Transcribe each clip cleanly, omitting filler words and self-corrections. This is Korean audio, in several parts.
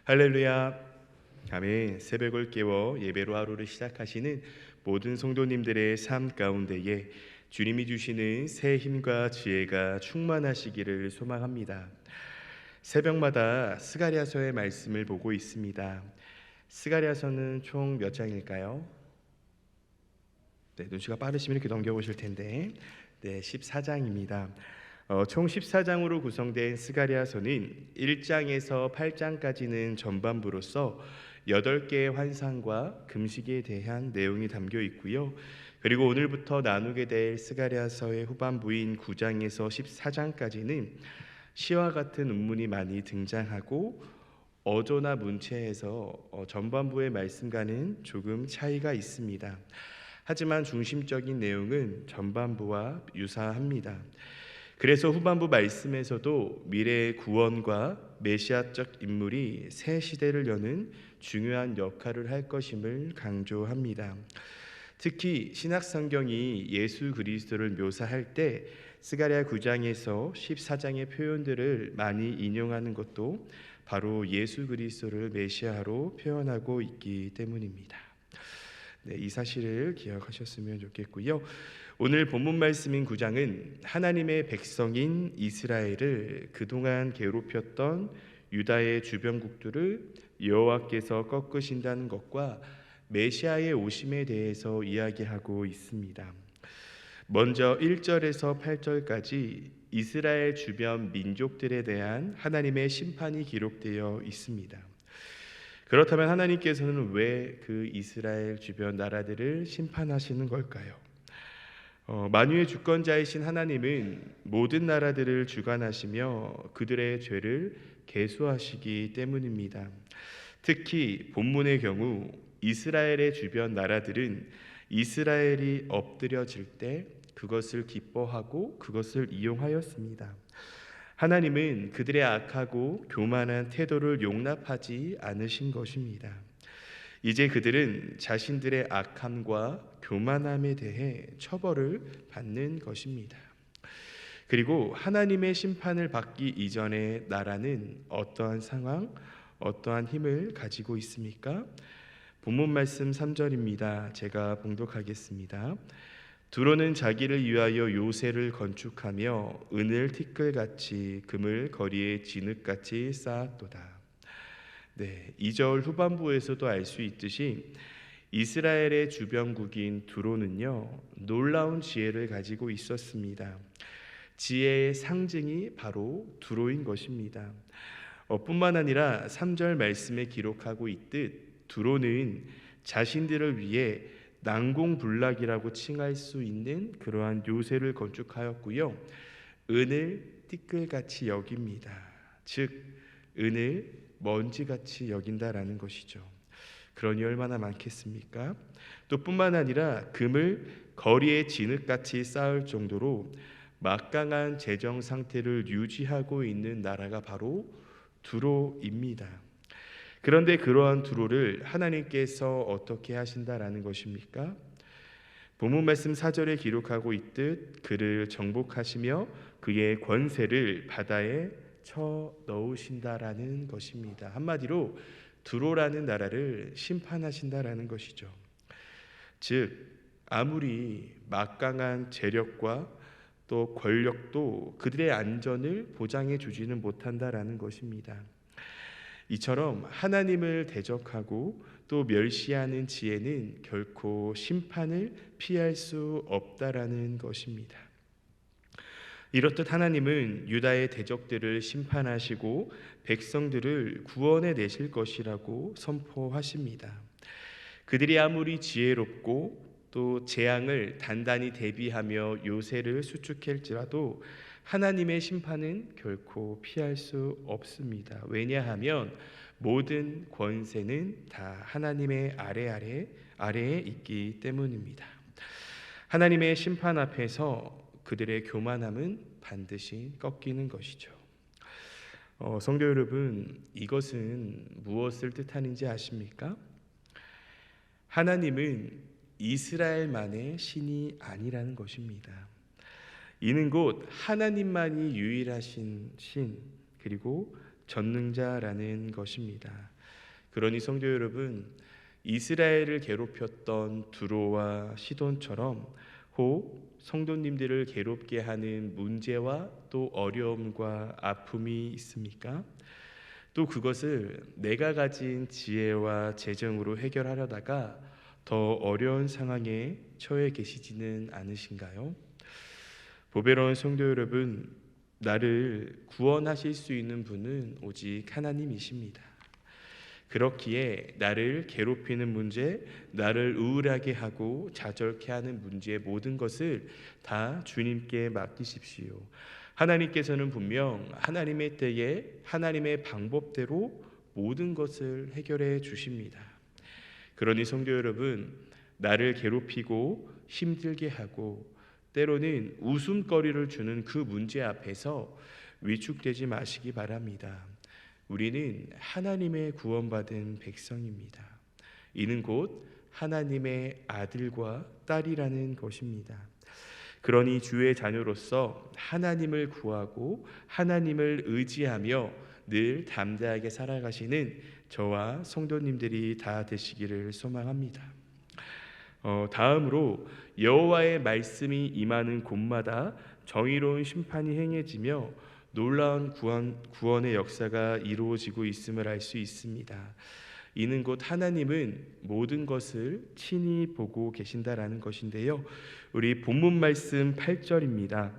할렐루야. 아멘. 새벽을 깨워 예배로 하루를 시작하시는 모든 성도님들의 삶 가운데에 주님이 주시는 새 힘과 지혜가 충만하시기를 소망합니다. 새벽마다 스가랴서의 말씀을 보고 있습니다. 스가랴서는 총 몇 장일까요? 눈치가 빠르시면 이렇게 넘겨보실 텐데 14장입니다. 총 14장으로 구성된 스가랴서는 1장에서 8장까지는 전반부로서 8개의 환상과 금식에 대한 내용이 담겨 있고요. 그리고 오늘부터 나누게 될 스가랴서의 후반부인 9장에서 14장까지는 시와 같은 운문이 많이 등장하고 어조나 문체에서 전반부의 말씀과는 조금 차이가 있습니다. 하지만 중심적인 내용은 전반부와 유사합니다. 그래서 후반부 말씀에서도 미래의 구원과 메시아적 인물이 새 시대를 여는 중요한 역할을 할 것임을 강조합니다. 특히 신약성경이 예수 그리스도를 묘사할 때 스가랴 9장에서 14장의 표현들을 많이 인용하는 것도 바로 예수 그리스도를 메시아로 표현하고 있기 때문입니다. 이 사실을 기억하셨으면 좋겠고요. 오늘 본문 말씀인 9장은 하나님의 백성인 이스라엘을 그동안 괴롭혔던 유다의 주변국들을 여호와께서 꺾으신다는 것과 메시아의 오심에 대해서 이야기하고 있습니다. 먼저 1절에서 8절까지 이스라엘 주변 민족들에 대한 하나님의 심판이 기록되어 있습니다. 그렇다면 하나님께서는 왜 그 이스라엘 주변 나라들을 심판하시는 걸까요? 만유의 주권자이신 하나님은 모든 나라들을 주관하시며 그들의 죄를 계수하시기 때문입니다. 특히 본문의 경우 이스라엘의 주변 나라들은 이스라엘이 엎드려질 때 그것을 기뻐하고 그것을 이용하였습니다. 하나님은 그들의 악하고 교만한 태도를 용납하지 않으신 것입니다. 이제 그들은 자신들의 악함과 교만함에 대해 처벌을 받는 것입니다. 그리고 하나님의 심판을 받기 이전의 나라는 어떠한 상황, 어떠한 힘을 가지고 있습니까? 본문 말씀 3절입니다. 제가 봉독하겠습니다. 두로는 자기를 위하여 요새를 건축하며 은을 티끌같이 금을 거리에 진흙같이 쌓았도다. 2절 후반부에서도 알 수 있듯이 이스라엘의 주변국인 두로는요, 놀라운 지혜를 가지고 있었습니다. 지혜의 상징이 바로 두로인 것입니다. 뿐만 아니라 3절 말씀에 기록하고 있듯 두로는 자신들을 위해 난공불락이라고 칭할 수 있는 그러한 요새를 건축하였고요, 은을 티끌같이 여깁니다. 즉 은을 먼지같이 여긴다라는 것이죠. 그러니 얼마나 많겠습니까? 또 뿐만 아니라 금을 거리에 진흙같이 쌓을 정도로 막강한 재정 상태를 유지하고 있는 나라가 바로 두로입니다. 그런데 그러한 두로를 하나님께서 어떻게 하신다라는 것입니까? 본문 말씀 4절에 기록하고 있듯 그를 정복하시며 그의 권세를 바다에 쳐 넣으신다라는 것입니다. 한마디로 두로라는 나라를 심판하신다라는 것이죠. 즉 아무리 막강한 재력과 또 권력도 그들의 안전을 보장해 주지는 못한다라는 것입니다. 이처럼 하나님을 대적하고 또 멸시하는 지혜는 결코 심판을 피할 수 없다라는 것입니다. 이렇듯 하나님은 유다의 대적들을 심판하시고 백성들을 구원해 내실 것이라고 선포하십니다. 그들이 아무리 지혜롭고 또 재앙을 단단히 대비하며 요새를 수축할지라도 하나님의 심판은 결코 피할 수 없습니다. 왜냐하면 모든 권세는 다 하나님의 아래에 있기 때문입니다. 하나님의 심판 앞에서 그들의 교만함은 반드시 꺾이는 것이죠. 성도 여러분, 이것은 무엇을 뜻하는지 아십니까? 하나님은 이스라엘만의 신이 아니라는 것입니다. 이는 곧 하나님만이 유일하신 신 그리고 전능자라는 것입니다. 그러니 성도 여러분, 이스라엘을 괴롭혔던 두로와 시돈처럼 혹 성도님들을 괴롭게 하는 문제와 또 어려움과 아픔이 있습니까? 또 그것을 내가 가진 지혜와 재정으로 해결하려다가 더 어려운 상황에 처해 계시지는 않으신가요? 보배로운 성도 여러분, 나를 구원하실 수 있는 분은 오직 하나님이십니다. 그렇기에 나를 괴롭히는 문제, 나를 우울하게 하고 좌절케 하는 문제의 모든 것을 다 주님께 맡기십시오. 하나님께서는 분명 하나님의 때에 하나님의 방법대로 모든 것을 해결해 주십니다. 그러니 성도 여러분, 나를 괴롭히고 힘들게 하고 때로는 웃음거리를 주는 그 문제 앞에서 위축되지 마시기 바랍니다. 우리는 하나님의 구원받은 백성입니다. 이는 곧 하나님의 아들과 딸이라는 것입니다. 그러니 주의 자녀로서 하나님을 구하고 하나님을 의지하며 늘 담대하게 살아가시는 저와 성도님들이 다 되시기를 소망합니다. 다음으로 여호와의 말씀이 임하는 곳마다 정의로운 심판이 행해지며 놀라운 구원의 역사가 이루어지고 있음을 알 수 있습니다. 이는 곧 하나님은 모든 것을 친히 보고 계신다라는 것인데요. 우리 본문 말씀 8절입니다.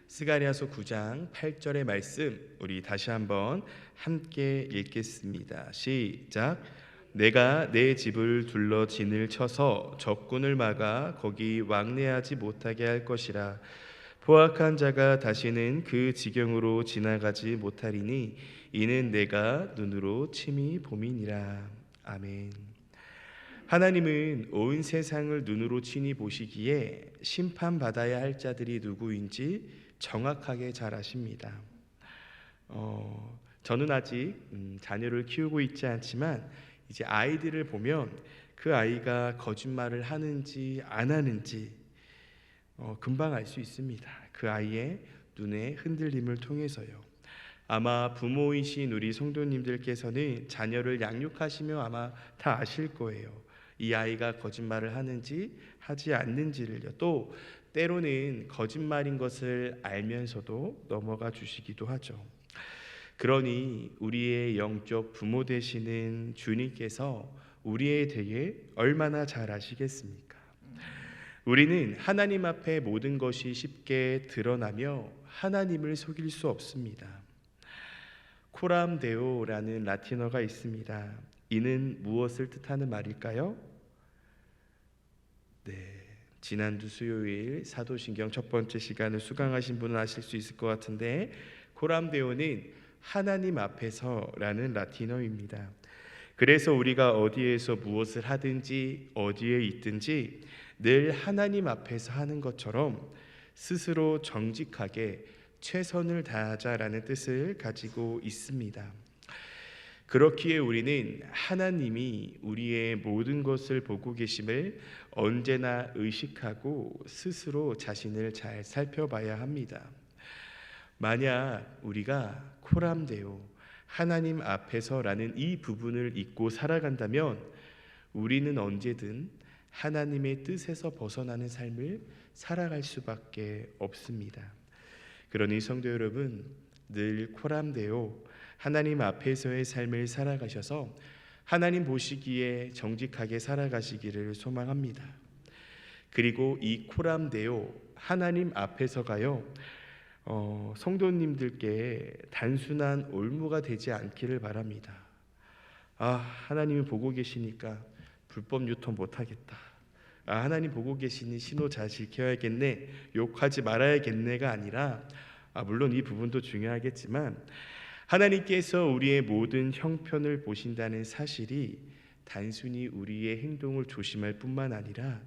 스가랴서 9장 8절의 말씀 우리 다시 한번 함께 읽겠습니다. 시작. 내가 내 집을 둘러 진을 쳐서 적군을 막아 거기 왕래하지 못하게 할 것이라. 포악한 자가 다시는 그 지경으로 지나가지 못하리니 이는 내가 눈으로 친히 봄이니라. 아멘. 하나님은 온 세상을 눈으로 친히 보시기에 심판받아야 할 자들이 누구인지 정확하게 잘 아십니다. 저는 아직 자녀를 키우고 있지 않지만 이제 아이들을 보면 그 아이가 거짓말을 하는지 안 하는지 금방 알 수 있습니다. 그 아이의 눈의 흔들림을 통해서요. 아마 부모이신 우리 성도님들께서는 자녀를 양육하시며 아마 다 아실 거예요. 이 아이가 거짓말을 하는지 하지 않는지를요. 또 때로는 거짓말인 것을 알면서도 넘어가 주시기도 하죠. 그러니 우리의 영적 부모 되시는 주님께서 우리에 대해 얼마나 잘 아시겠습니까? 우리는 하나님 앞에 모든 것이 쉽게 드러나며 하나님을 속일 수 없습니다. 코람데오라는 라틴어가 있습니다. 이는 무엇을 뜻하는 말일까요? 지난주 수요일 사도신경 첫 번째 시간을 수강하신 분은 아실 수 있을 것 같은데 코람데오는 하나님 앞에서라는 라틴어입니다. 그래서 우리가 어디에서 무엇을 하든지 어디에 있든지 늘 하나님 앞에서 하는 것처럼 스스로 정직하게 최선을 다하자라는 뜻을 가지고 있습니다. 그렇기에 우리는 하나님이 우리의 모든 것을 보고 계심을 언제나 의식하고 스스로 자신을 잘 살펴봐야 합니다. 만약 우리가 코람데오 하나님 앞에서라는 이 부분을 잊고 살아간다면 우리는 언제든 하나님의 뜻에서 벗어나는 삶을 살아갈 수밖에 없습니다. 그러니 성도 여러분, 늘 코람데오 하나님 앞에서의 삶을 살아가셔서 하나님 보시기에 정직하게 살아가시기를 소망합니다. 그리고 이 코람데오 하나님 앞에서가요 성도님들께 단순한 올무가 되지 않기를 바랍니다. 하나님이 보고 계시니까 불법 유통 못하겠다. 하나님 보고 계시니 신호 잘 지켜야겠네, 욕하지 말아야겠네가 아니라 물론 이 부분도 중요하겠지만 하나님께서 우리의 모든 형편을 보신다는 사실이 단순히 우리의 행동을 조심할 뿐만 아니라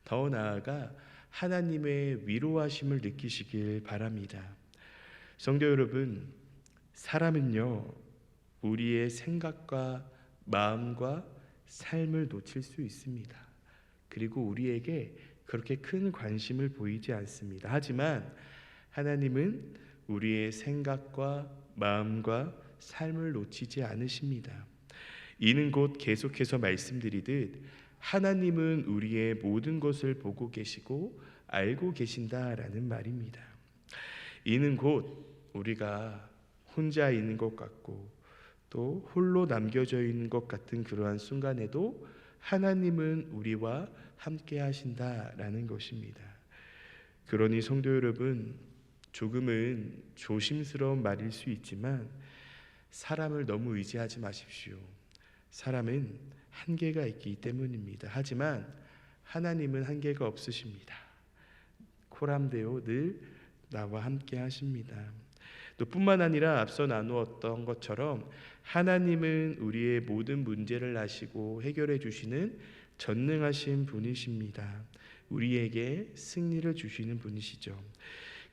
더 나아가 하나님의 위로하심을 느끼시길 바랍니다. 성도 여러분, 사람은요 우리의 생각과 마음과 삶을 놓칠 수 있습니다. 그리고 우리에게 그렇게 큰 관심을 보이지 않습니다. 하지만 하나님은 우리의 생각과 마음과 삶을 놓치지 않으십니다. 이는 곧 계속해서 말씀드리듯 하나님은 우리의 모든 것을 보고 계시고 알고 계신다라는 말입니다. 이는 곧 우리가 혼자 있는 것 같고 또 홀로 남겨져 있는 것 같은 그러한 순간에도 하나님은 우리와 함께 하신다라는 것입니다. 그러니 성도 여러분, 조금은 조심스러운 말일 수 있지만 사람을 너무 의지하지 마십시오. 사람은 한계가 있기 때문입니다. 하지만 하나님은 한계가 없으십니다. 코람데오 늘 나와 함께 하십니다. 또 뿐만 아니라 앞서 나누었던 것처럼 하나님은 우리의 모든 문제를 아시고 해결해 주시는 전능하신 분이십니다. 우리에게 승리를 주시는 분이시죠.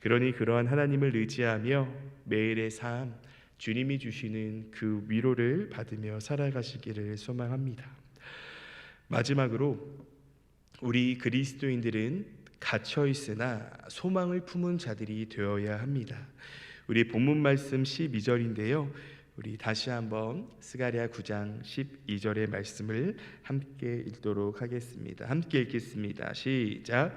그러니 그러한 하나님을 의지하며 매일의 삶, 주님이 주시는 그 위로를 받으며 살아가시기를 소망합니다. 마지막으로 우리 그리스도인들은 갇혀 있으나 소망을 품은 자들이 되어야 합니다. 우리 본문 말씀 12절인데요. 우리 다시 한번 스가랴 9장 12절의 말씀을 함께 읽도록 하겠습니다. 함께 읽겠습니다. 시작.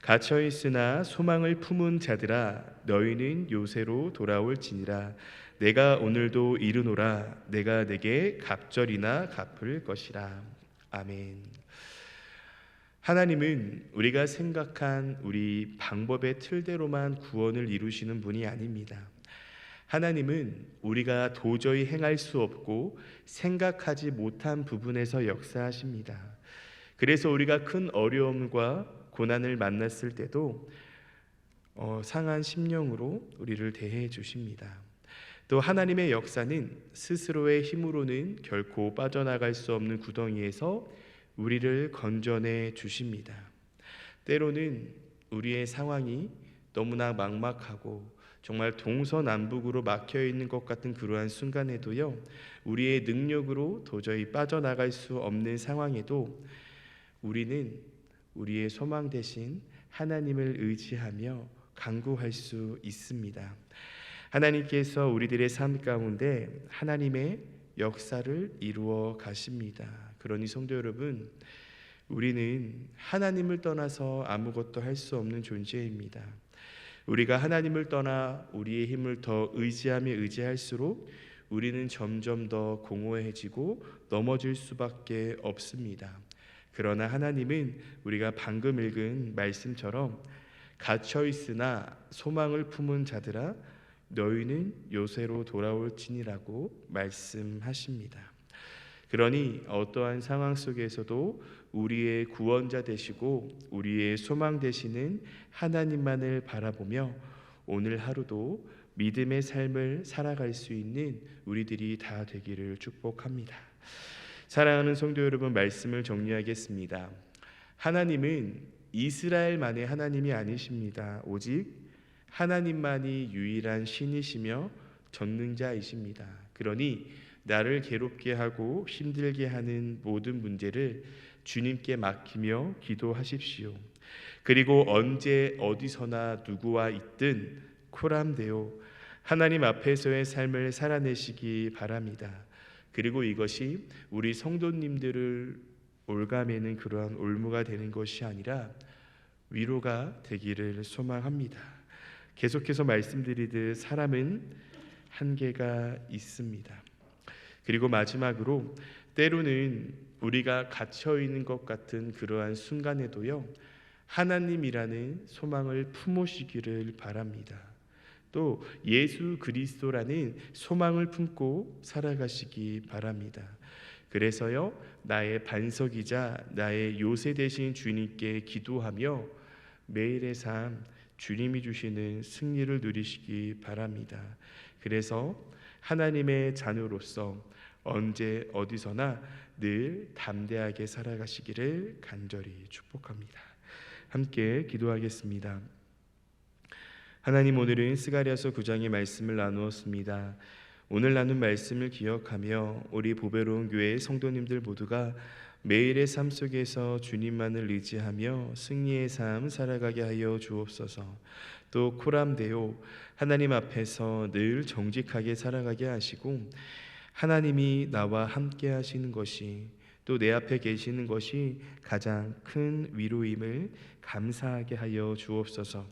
갇혀 있으나 소망을 품은 자들아 너희는 요새로 돌아올지니라. 내가 오늘도 이르노라. 내가 내게 갑절이나 갚을 것이라. 아멘. 하나님은 우리가 생각한 우리 방법의 틀대로만 구원을 이루시는 분이 아닙니다. 하나님은 우리가 도저히 행할 수 없고 생각하지 못한 부분에서 역사하십니다. 그래서 우리가 큰 어려움과 고난을 만났을 때도 상한 심령으로 우리를 대해 주십니다. 또 하나님의 역사는 스스로의 힘으로는 결코 빠져나갈 수 없는 구덩이에서 우리를 건져내 주십니다. 때로는 우리의 상황이 너무나 막막하고 정말 동서남북으로 막혀 있는 것 같은 그러한 순간에도요, 우리의 능력으로 도저히 빠져나갈 수 없는 상황에도 우리는 우리의 소망 대신 하나님을 의지하며 간구할 수 있습니다. 하나님께서 우리들의 삶 가운데 하나님의 역사를 이루어 가십니다. 그러니 성도 여러분, 우리는 하나님을 떠나서 아무것도 할 수 없는 존재입니다. 우리가 하나님을 떠나 우리의 힘을 더 의지하며 의지할수록 우리는 점점 더 공허해지고 넘어질 수밖에 없습니다. 그러나 하나님은 우리가 방금 읽은 말씀처럼 갇혀 있으나 소망을 품은 자들아 너희는 요새로 돌아올지니라고 말씀하십니다. 그러니 어떠한 상황 속에서도 우리의 구원자 되시고 우리의 소망 되시는 하나님만을 바라보며 오늘 하루도 믿음의 삶을 살아갈 수 있는 우리들이 다 되기를 축복합니다. 사랑하는 성도 여러분, 말씀을 정리하겠습니다. 하나님은 이스라엘만의 하나님이 아니십니다. 오직 하나님만이 유일한 신이시며 전능자이십니다. 그러니 나를 괴롭게 하고 힘들게 하는 모든 문제를 주님께 맡기며 기도하십시오. 그리고 언제 어디서나 누구와 있든 코람데오 하나님 앞에서의 삶을 살아내시기 바랍니다. 그리고 이것이 우리 성도님들을 올가매는 그러한 올무가 되는 것이 아니라 위로가 되기를 소망합니다. 계속해서 말씀드리듯 사람은 한계가 있습니다. 그리고 마지막으로 때로는 우리가 갇혀 있는 것 같은 그러한 순간에도요, 하나님이라는 소망을 품으시기를 바랍니다. 또 예수 그리스도라는 소망을 품고 살아가시기 바랍니다. 그래서요, 나의 반석이자 나의 요새 되신 주님께 기도하며 매일의 삶 주님이 주시는 승리를 누리시기 바랍니다. 그래서 하나님의 자녀로서 언제 어디서나 늘 담대하게 살아가시기를 간절히 축복합니다. 함께 기도하겠습니다. 하나님, 오늘은 스가랴서 9장의 말씀을 나누었습니다. 오늘 나눈 말씀을 기억하며 우리 보배로운 교회의 성도님들 모두가 매일의 삶 속에서 주님만을 의지하며 승리의 삶 살아가게 하여 주옵소서. 또 코람데오 하나님 앞에서 늘 정직하게 살아가게 하시고 하나님이 나와 함께 하시는 것이 또 내 앞에 계시는 것이 가장 큰 위로임을 감사하게 하여 주옵소서.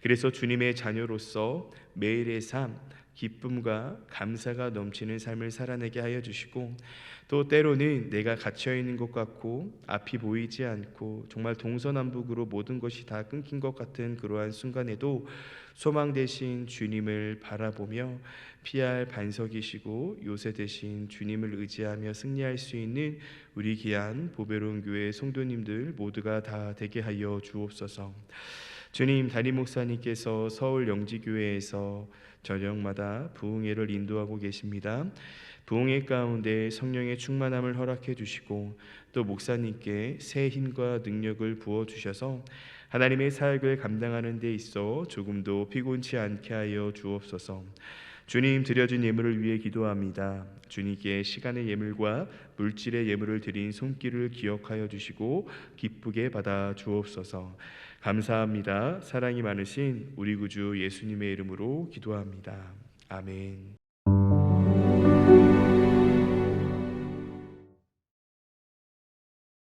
그래서 주님의 자녀로서 매일의 삶 기쁨과 감사가 넘치는 삶을 살아내게 하여 주시고 또 때로는 내가 갇혀 있는 것 같고 앞이 보이지 않고 정말 동서남북으로 모든 것이 다 끊긴 것 같은 그러한 순간에도 소망 되신 주님을 바라보며 피할 반석이시고 요새 되신 주님을 의지하며 승리할 수 있는 우리 귀한 보배로운 교회 성도님들 모두가 다 되게 하여 주옵소서. 주님, 담임 목사님께서 서울 영지교회에서 저녁마다 부흥회를 인도하고 계십니다. 부흥회 가운데 성령의 충만함을 허락해 주시고 또 목사님께 새 힘과 능력을 부어 주셔서 하나님의 사역을 감당하는 데 있어 조금도 피곤치 않게 하여 주옵소서. 주님, 드려진 예물을 위해 기도합니다. 주님께 시간의 예물과 물질의 예물을 드린 손길을 기억하여 주시고 기쁘게 받아 주옵소서. 감사합니다. 사랑이 많으신 우리 구주 예수님의 이름으로 기도합니다. 아멘.